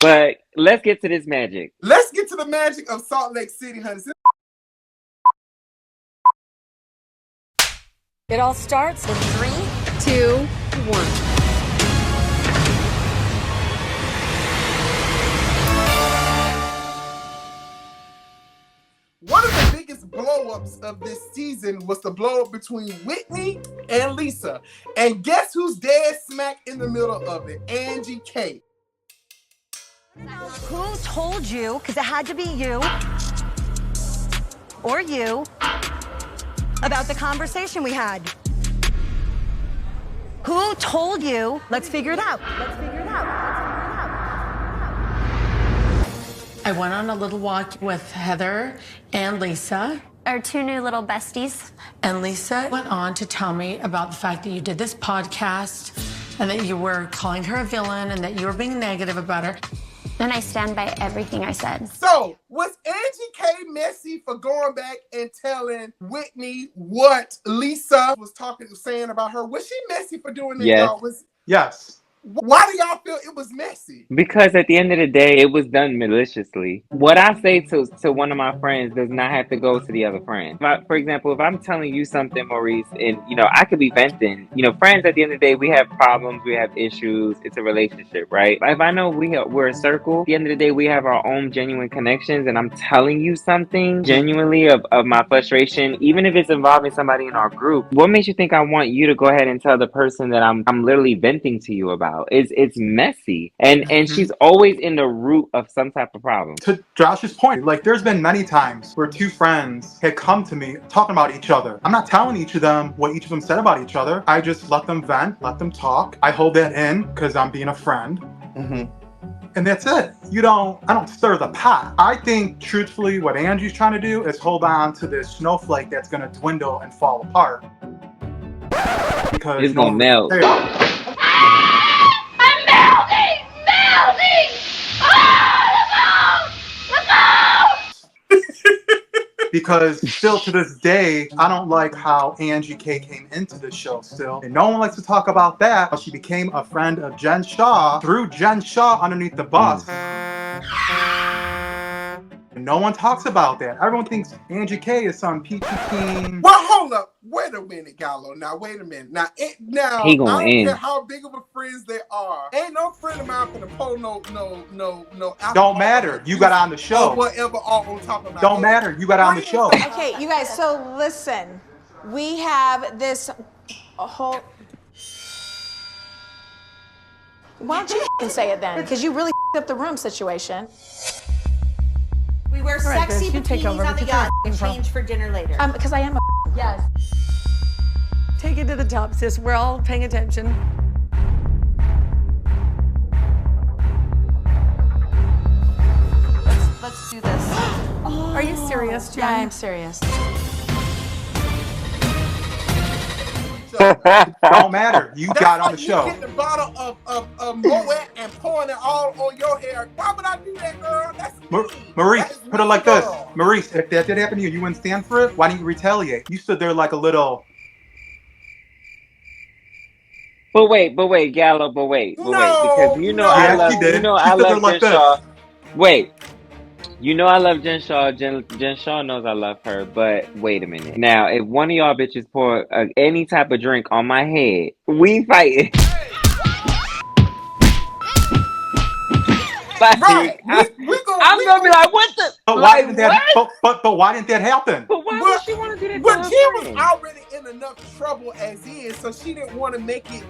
But let's get to this magic. Let's get to the magic of Salt Lake City, honey. It all starts in 3, 2, 1. One of the biggest blow-ups of this season was the blow-up between Whitney and Lisa. And guess who's dead smack in the middle of it? Angie K. Who told you, because it had to be you, or you, about the conversation we had? Who told you? Let's figure it out. Let's figure it out. I went on a little walk with Heather and Lisa. Our 2 new little besties. And Lisa went on to tell me about the fact that you did this podcast and that you were calling her a villain and that you were being negative about her. And I stand by everything I said. So, was Angie K messy for going back and telling Whitney what Lisa was saying about her? Was she messy for doing that, Yes. y'all? Yes. Why do y'all feel it was messy? Because at the end of the day, it was done maliciously. What I say to one of my friends does not have to go to the other friend. For example, if I'm telling you something, Maurice, and I could be venting. Friends at the end of the day, we have problems, we have issues. It's a relationship, right? If I know we're a circle, at the end of the day, we have our own genuine connections, and I'm telling you something genuinely of my frustration, even if it's involving somebody in our group. What makes you think I want you to go ahead and tell the person that I'm literally venting to you about? It's messy, and she's always in the root of some type of problem. To Josh's point, like there's been many times where 2 friends had come to me talking about each other. I'm not telling each of them what each of them said about each other. I just let them vent, let them talk. I hold that in because I'm being a friend. And that's it. I don't stir the pot. I think, truthfully, what Angie's trying to do is hold on to this snowflake that's going to dwindle and fall apart. Because it's going to melt. Because still to this day, I don't like how Angie K came into the show still. And no one likes to talk about that. She became a friend of Jen Shaw, threw Jen Shaw underneath the bus. And no one talks about that. Everyone thinks Angie K is some peachy keen. Well, hold up. Wait a minute, Gallo. Now, wait a minute. Now, I don't care how big of a friends they are. Ain't no friend of mine finna pull no. Don't matter. You got on the show. Or whatever all on top of my Don't head. matter. You got on the show. Okay, you guys, so listen. We have this whole... Why don't you say it then? Because you really up the room situation. We wear sexy bikinis on the yacht and change for dinner later. Because I am a... Yes. Take it to the top, sis. We're all paying attention. Let's do this. Are you serious, Jen? Yeah, I'm serious. Don't matter. You got on the show. You get the bottle of Moet and pouring it all on your hair. Why would I do that, girl? That's Maurice, put it like this. Maurice, if that did happen to you, you wouldn't stand for it? Why didn't you retaliate? You stood there like a little... But wait, Gallo, because I love Jen Shaw. Wait. I love Jen Shaw. Jen Shaw knows I love her, but wait a minute. Now, if one of y'all bitches pour any type of drink on my head, we fighting. Right. I'm gonna be like, what the? But why didn't that? But why didn't that happen? But why would she want to do that? But Jen was already in enough trouble as is, so she didn't want to make it.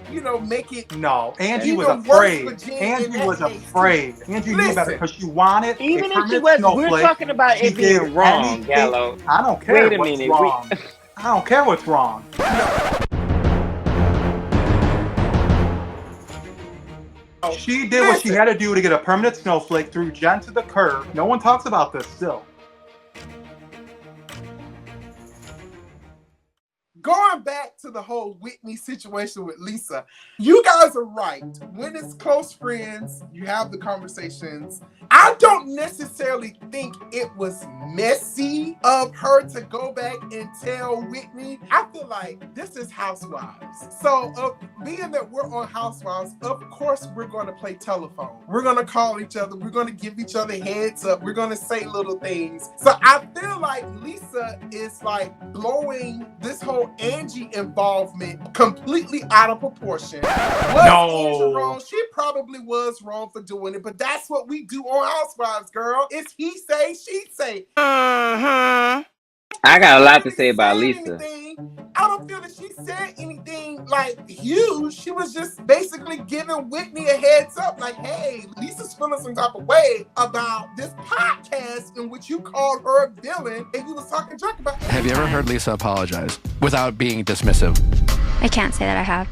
No, Angie was afraid. Angie was afraid. Angie knew better because she wanted. Even if she was, we're talking about it being wrong, Gallo. I don't care what's wrong. I don't care what's wrong. She did what she had to do to get a permanent snowflake, threw Jen to the curb. No one talks about this still. going back to the whole Whitney situation with Lisa, you guys are right. When it's close friends, you have the conversations. I don't necessarily think it was messy of her to go back and tell Whitney. I feel like this is Housewives. So being that we're on Housewives, of course we're going to play telephone. We're going to call each other. We're going to give each other heads up. We're going to say little things. So I feel like Lisa is like blowing this whole Angie involvement completely out of proportion. Was Angie wrong? She probably was wrong for doing it, but that's what we do on Housewives, girl. It's he say, she say. I got a lot to say about Lisa. I don't feel that she said anything like huge. She was just basically giving Whitney a heads up, like, hey, Lisa's feeling some type of way about this podcast in which you called her a villain and you was talking junk about it. Have you ever heard Lisa apologize without being dismissive? I can't say that I have.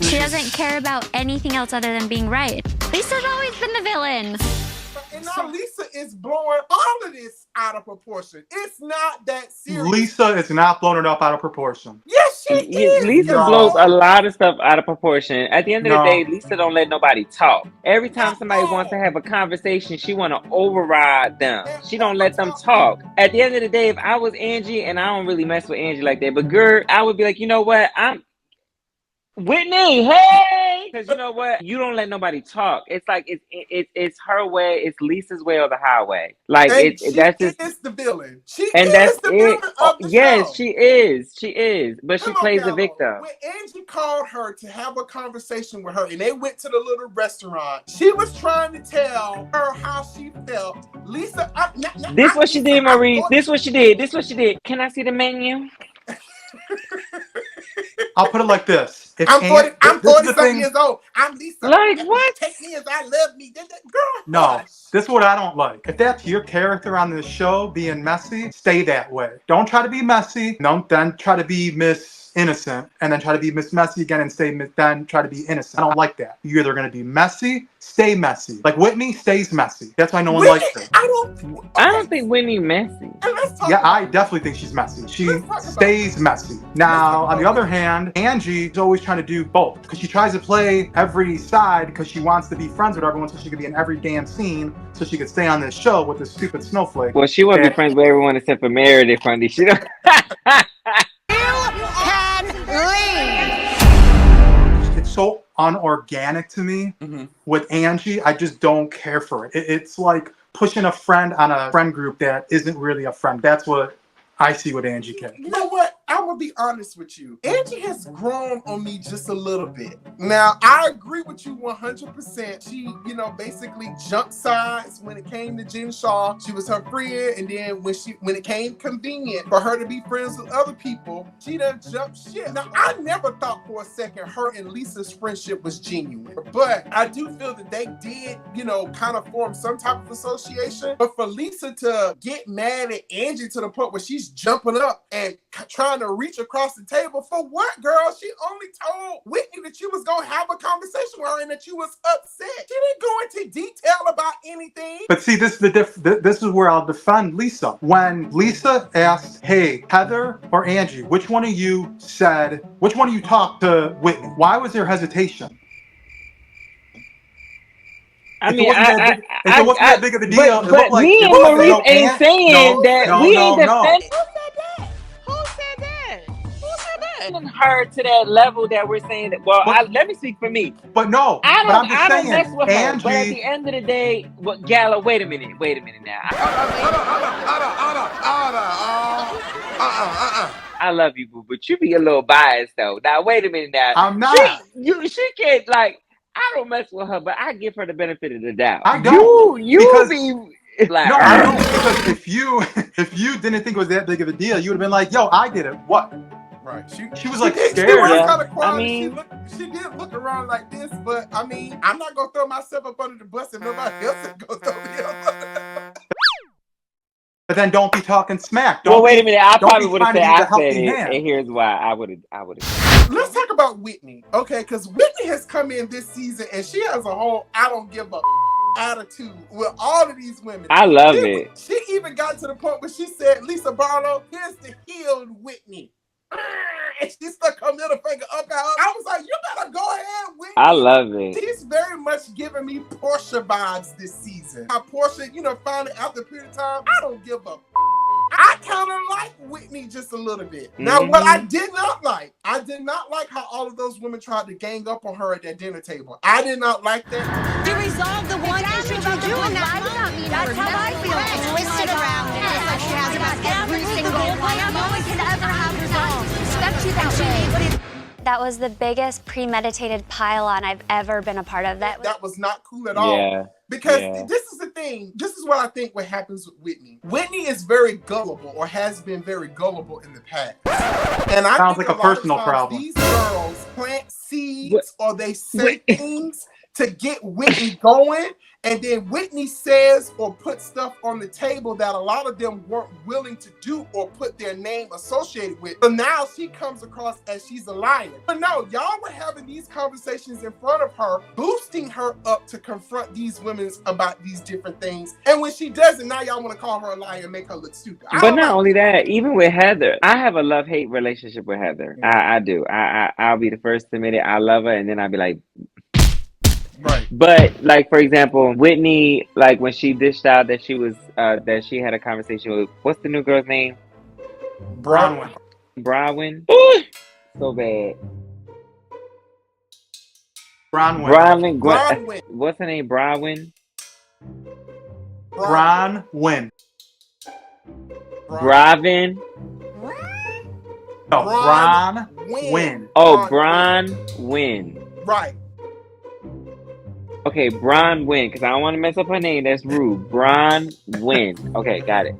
She doesn't care about anything else other than being right. Lisa's always been the villain. And now Lisa is blowing all of this out of proportion. It's not that serious. Lisa is not blowing it up out of proportion. Yes, she is. Lisa blows a lot of stuff out of proportion. At the end of the day, Lisa don't let nobody talk. Every time somebody wants to have a conversation, she want to override them. She don't let them talk. At the end of the day, if I was Angie, and I don't really mess with Angie like that, but girl, I would be like, you know what? Whitney, hey! Because you know what? You don't let nobody talk. It's like it's her way. It's Lisa's way or the highway. Like that's just the villain. She and is that's the villain of the yes, show. she is. She is. But she plays the victim. When Angie called her to have a conversation with her, and they went to the little restaurant, she was trying to tell her how she felt. Lisa, this what she did, Maurice. This what she did. This what she did. Can I see the menu? I'll put it like this. I'm 47 years old. I'm Lisa. Like what? Take me as I love me. Girl. No, this is what I don't like. If that's your character on this show, being messy, stay that way. Don't try to be messy. Don't then try to be Miss Innocent and then try to be Miss Messy again and then try to be innocent. I don't like that. You're either going to be messy, stay messy. Like Whitney stays messy. That's why no one likes her. I don't think Whitney messy. Yeah, I definitely think she's messy. She stays messy. Now, on the other hand, Angie's always trying to do both because she tries to play every side because she wants to be friends with everyone so she could be in every damn scene so she could stay on this show with this stupid snowflake. Well, she won't be friends with everyone except for Meredith, funny. She don't. It's so unorganic to me with Angie. I just don't care for it. It's like pushing a friend on a friend group that isn't really a friend. That's what I see with Angie K. You know what? I'm gonna be honest with you. Angie has grown on me just a little bit. Now, I agree with you 100%. She, basically jumped sides when it came to Jen Shaw. She was her friend, and then when it came convenient for her to be friends with other people, she done jumped shit. Now, I never thought for a second her and Lisa's friendship was genuine, but I do feel that they did, kind of form some type of association. But for Lisa to get mad at Angie to the point where she's jumping up and trying to reach across the table for what, girl? She only told Whitney that you was gonna have a conversation with her and that you was upset. She didn't go into detail about anything. But see, this is where I'll defend Lisa. When Lisa asked, "Hey, Heather or Angie, which one of you talked to Whitney?" Why was there hesitation? I mean, it wasn't that big of a deal. But me and Maurice ain't saying that. We ain't defending. Her to that level that we're saying that. Well, let me speak for me. But no, I don't saying, mess with Angie, her. But at the end of the day, Gallo, wait a minute now. I love you, boo, but you be a little biased though. Now wait a minute now. I'm not. She can't I don't mess with her, but I give her the benefit of the doubt. I don't. You be like no, I don't, because if you didn't think it was that big of a deal, you would have been like, "Yo, I did it." What? Right. She was like scared. She was kind of quiet. I mean, she did look around like this, but I mean, I'm not gonna throw myself up under the bus and nobody else is gonna throw me up. But then don't be talking smack. Well, wait a minute. I probably would have said I said it, and here's why I would have. Let's talk about Whitney, okay? Because Whitney has come in this season, and she has a whole "I don't give a" attitude with all of these women. I love it. She even got to the point where she said, "Lisa Barlow, here's the healed Whitney." and she stuck her middle finger up at her. I was like, you better go ahead, Whitney. I love it. She's very much giving me Portia vibes this season. How Portia, finally after a period of time, I don't give a I kind of like Whitney just a little bit. Now, what I did not like how all of those women tried to gang up on her at that dinner table. I did not like that. To resolve the one issue about the doing that. That's how I feel. Twist it around. It's like she has about every single one. No one can ever have resolved. Respect you that way. That was the biggest premeditated pile-on I've ever been a part of. That was not cool at all. Yeah. Because this is the thing. This is what I think what happens with Whitney. Whitney is very gullible, or has been very gullible in the past. And I sounds think like a personal problem. These girls plant seeds or they say things to get Whitney going. And then Whitney says or puts stuff on the table that a lot of them weren't willing to do or put their name associated with. But now she comes across as she's a liar. But no, y'all were having these conversations in front of her, boosting her up to confront these women about these different things. And when she does it, now y'all want to call her a liar and make her look stupid. But not only that, even with Heather, I have a love-hate relationship with Heather. I do. I'll be the first to admit it. I love her, and then I'll be like, right. But like, for example, Whitney, like when she dished out that she was that she had a conversation with, what's the new girl's name? Bronwyn. So bad. Bronwyn. What's her name? Bronwyn. Bronwyn. Bronwyn. No, Bronwyn. Oh, Bronwyn. Right. Okay, Bronwyn, because I don't want to mess up her name. That's rude. Bronwyn. Okay, got it.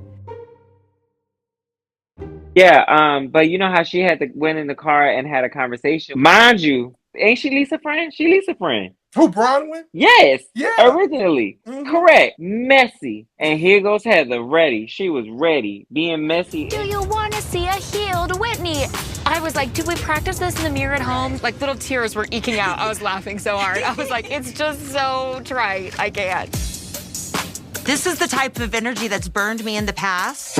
Yeah, but you know how she had to went in the car and had a conversation. Mind you, ain't she Lisa friend? She Lisa friend. Who, Bronwyn? Yes. Yeah. Originally. Correct. Messy. And here goes Heather. Ready. She was ready. Being messy. Do you want to see a healed Whitney? I was like, do we practice this in the mirror at home? Like little tears were eking out. I was laughing so hard. I was like, it's just so trite. I can't. This is the type of energy that's burned me in the past.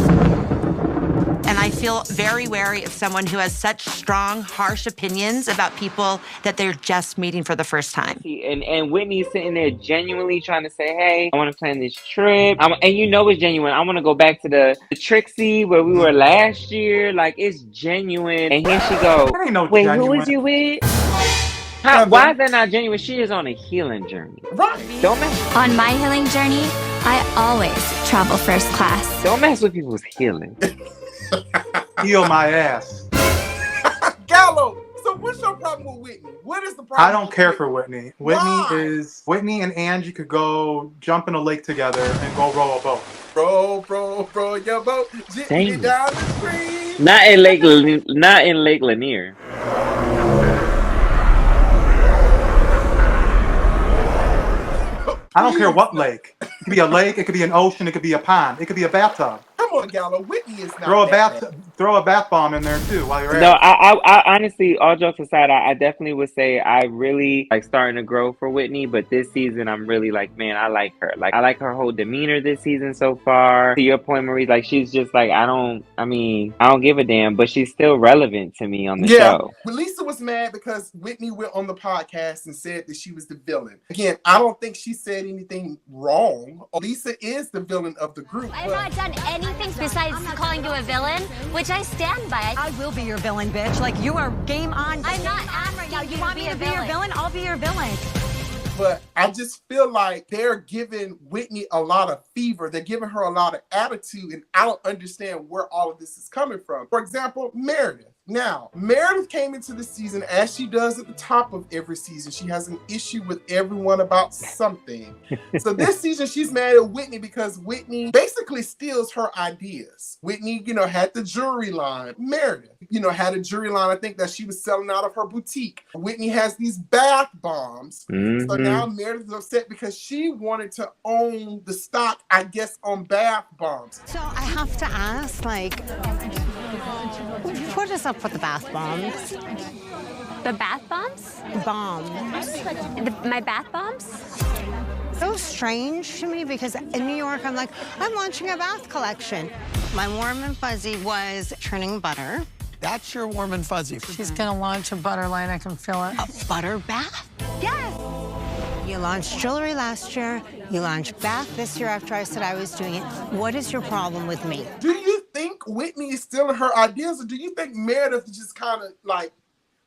And I feel very wary of someone who has such strong, harsh opinions about people that they're just meeting for the first time. And Whitney's sitting there genuinely trying to say, hey, I want to plan this trip. And you know it's genuine. I want to go back to the Trixie where we were last year. Like, it's genuine. And here she goes, wait, genuine. Who is you with? Why is that not genuine? She is on a healing journey. Right. Don't mess. On my healing journey, I always travel first class. Don't mess with people's healing. Heal my ass. Gallo, so what's your problem with Whitney? What is the problem? I don't care for Whitney. Whitney and Angie could go jump in a lake together and go row a boat. Row your boat. Get down the stream. Not in Lake Lanier. I don't care what lake. It could be a lake, it could be an ocean, it could be a pond, it could be a bathtub. Come on, Gallo. Whitney is not throw a bath bomb in there too while you're at it. No, I honestly, all jokes aside, I definitely would say I really like starting to grow for Whitney, but this season I'm really like, man, I like her. Like, I like her whole demeanor this season so far. To your point, Maurice, like she's just like, I don't give a damn, but she's still relevant to me on the show. But Lisa was mad because Whitney went on the podcast and said that she was the villain. Again, I don't think she said anything wrong. Lisa is the villain of the group. I've not done anything besides calling you a villain, which I stand by. I will be your villain, bitch. Like, you are game on. I'm not on right now. You want me to be your villain? I'll be your villain. But I just feel like they're giving Whitney a lot of fever. They're giving her a lot of attitude, and I don't understand where all of this is coming from. For example, Meredith. Now, Meredith came into the season, as she does at the top of every season. She has an issue with everyone about something. So this season, she's mad at Whitney because Whitney basically steals her ideas. Whitney, had the jewelry line. Meredith, had a jewelry line, I think, that she was selling out of her boutique. Whitney has these bath bombs. So now Meredith is upset because she wanted to own the stock, I guess, on bath bombs. So I have to ask, what is up with the bath bombs? The bath bombs? My bath bombs? So strange to me because in New York, I'm launching a bath collection. My warm and fuzzy was churning butter. That's your warm and fuzzy. She's gonna launch a butter line. I can feel it. A butter bath? Yes! You launched jewelry last year. You launched bath this year after I said I was doing it. What is your problem with me? Do you think Whitney is stealing her ideas, or do you think Meredith is just kind of like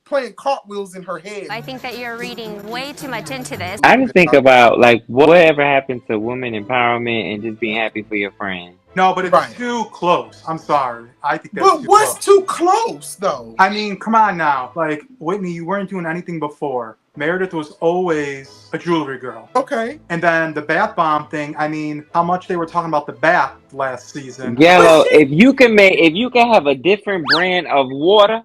playing cartwheels in her head? I think that you're reading way too much into this. I just think about like whatever happened to women empowerment and just being happy for your friend. No, but it's too close. I'm sorry. I think that's But too what's close. too close, though? I mean, come on now. Like, Whitney, you weren't doing anything before. Meredith was always a jewelry girl. Okay. And then the bath bomb thing, I mean, how much they were talking about the bath last season. Gallo, if you can have a different brand of water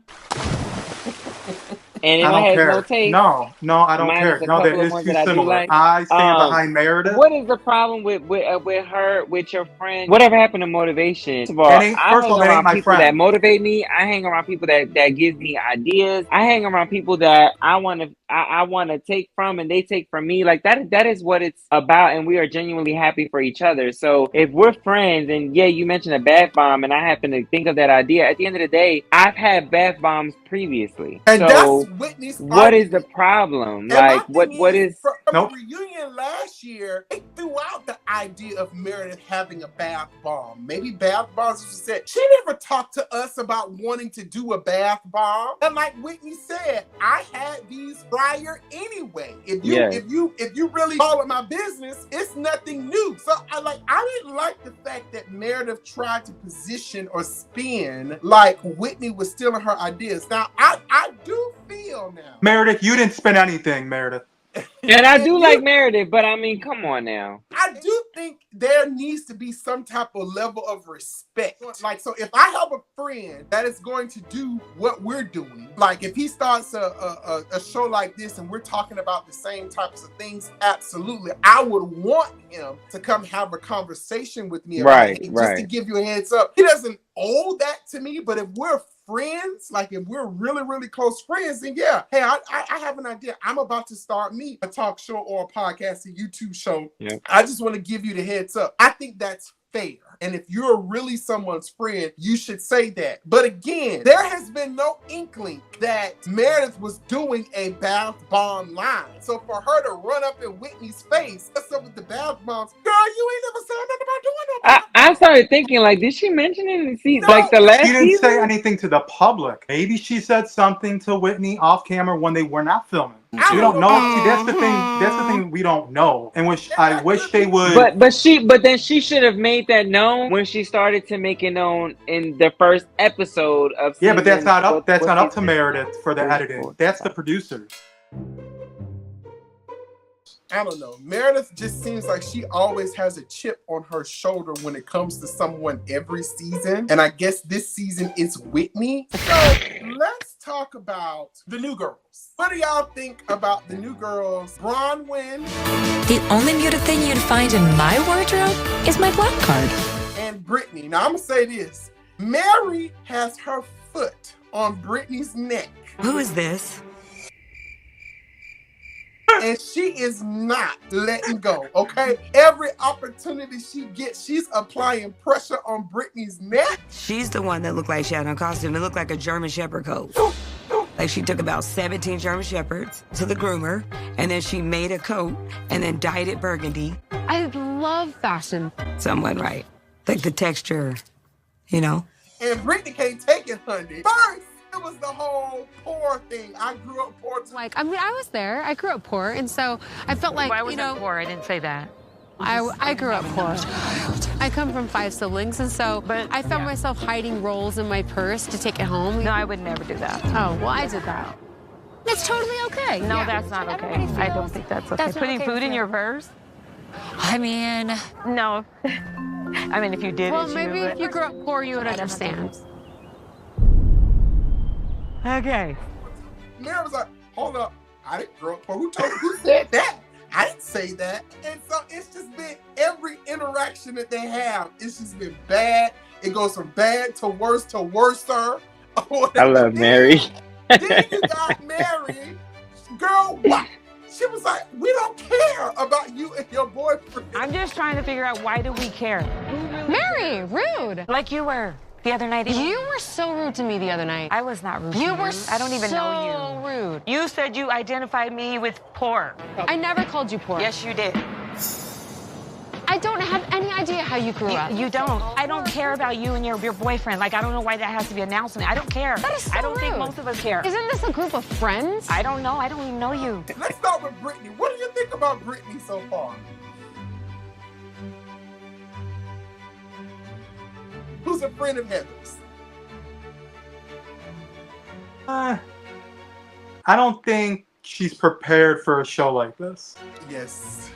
and it I don't has care. no taste. No, I don't care. No, that is too similar. I stand behind Meredith. What is the problem with her, with your friend? Whatever happened to motivation? First of all, I hang around people that motivate me. I hang around people that gives me ideas. I hang around people that I want to take from and they take from me. Like that is what it's about, and we are genuinely happy for each other. So if we're friends, and yeah, you mentioned a bath bomb, and I happen to think of that idea. At the end of the day, I've had bath bombs previously, and so that's Whitney's what is the problem? Like what is from the reunion last year, they threw out the idea of Meredith having a bath bomb. Maybe bath bombs, as you said. She never talked to us about wanting to do a bath bomb. And like Whitney said, I had these prior anyway. If you really call it my business, it's nothing new. So I didn't like the fact that Meredith tried to position or spin like Whitney was stealing her ideas. Now I do feel now. Meredith, you didn't spin anything, Meredith. And I do like Meredith, but I mean, come on now. I do think there needs to be some type of level of respect. Like, so if I have a friend that is going to do what we're doing, like if he starts a show like this and we're talking about the same types of things, absolutely. I would want him to come have a conversation with me about it. Just to give you a heads up. He doesn't owe that to me, but if we're friends, like if we're really, really close friends, then yeah, hey, I have an idea. I'm about to start a talk show or a podcast, a YouTube show. Yeah. I just want to give you the heads up. I think that's fair. And if you're really someone's friend, you should say that. But again, there has been no inkling that Meredith was doing a bath bomb line. So for her to run up in Whitney's face, what's up with the bath bombs? Girl, you ain't never said nothing about doing no bath I started thinking, like, did she mention it in the season? Like the last She didn't season? say anything to the public. Maybe she said something to Whitney off camera when they were not filming. We don't know. See, that's the thing. That's the thing we don't know, and which I wish they would. But then she should have made that known when she started to make it known in the first episode of. Yeah, but that's not up. That's not up to Meredith for the editing. That's the producers. I don't know. Meredith just seems like she always has a chip on her shoulder when it comes to someone every season. And I guess this season it's Whitney. So let's talk about the new girls. What do y'all think about the new girls? Bronwyn. The only muted thing you'd find in my wardrobe is my black card. And Brittany. Now I'm going to say this. Mary has her foot on Brittany's neck. Who is this? And she is not letting go, okay? Every opportunity she gets, she's applying pressure on Brittany's neck. She's the one that looked like she had on costume. It looked like a German Shepherd coat. Like she took about 17 German Shepherds to the groomer, and then she made a coat and then dyed it burgundy. I love fashion. Somewhat right. Like the texture, you know? And Brittany can't take it, honey. First, it was the whole poor thing. I grew up poor too. Like, I mean, I was there. I grew up poor, and so I felt like, Why was I poor? I didn't say that. I grew up poor. I come from 5 siblings, and so I found myself hiding rolls in my purse to take it home. No, I would never do that. Oh, well, I did that. It's totally okay. No, that's not okay. I don't think that's okay. Putting food in your purse? I mean... No. I mean, if you did well, maybe if you grew up poor, you would understand. Okay. Mary was like, hold up. I didn't grow up poor. Who said that? I didn't say that. And so it's just been every interaction that they have, it's just been bad. It goes from bad to worser. I love Mary. Then you got Mary. Girl, what? She was like, we don't care about you and your boyfriend. I'm just trying to figure out, why do we care? Mary, rude. Like you were. The other night, You were so rude to me the other night. I was not rude. You to were I don't even know you. so rude. You said you identified me with poor. I never called you poor. Yes, you did. I don't have any idea how you grew up. You don't. I don't care about you and your boyfriend. Like, I don't know why that has to be announced to me. I don't care. That is so I don't think rude. most of us care. Isn't this a group of friends? I don't know. I don't even know you. Let's start with Brittany. What do you think about Brittany so far? Who's a friend of Heather's? I don't think she's prepared for a show like this. Yes.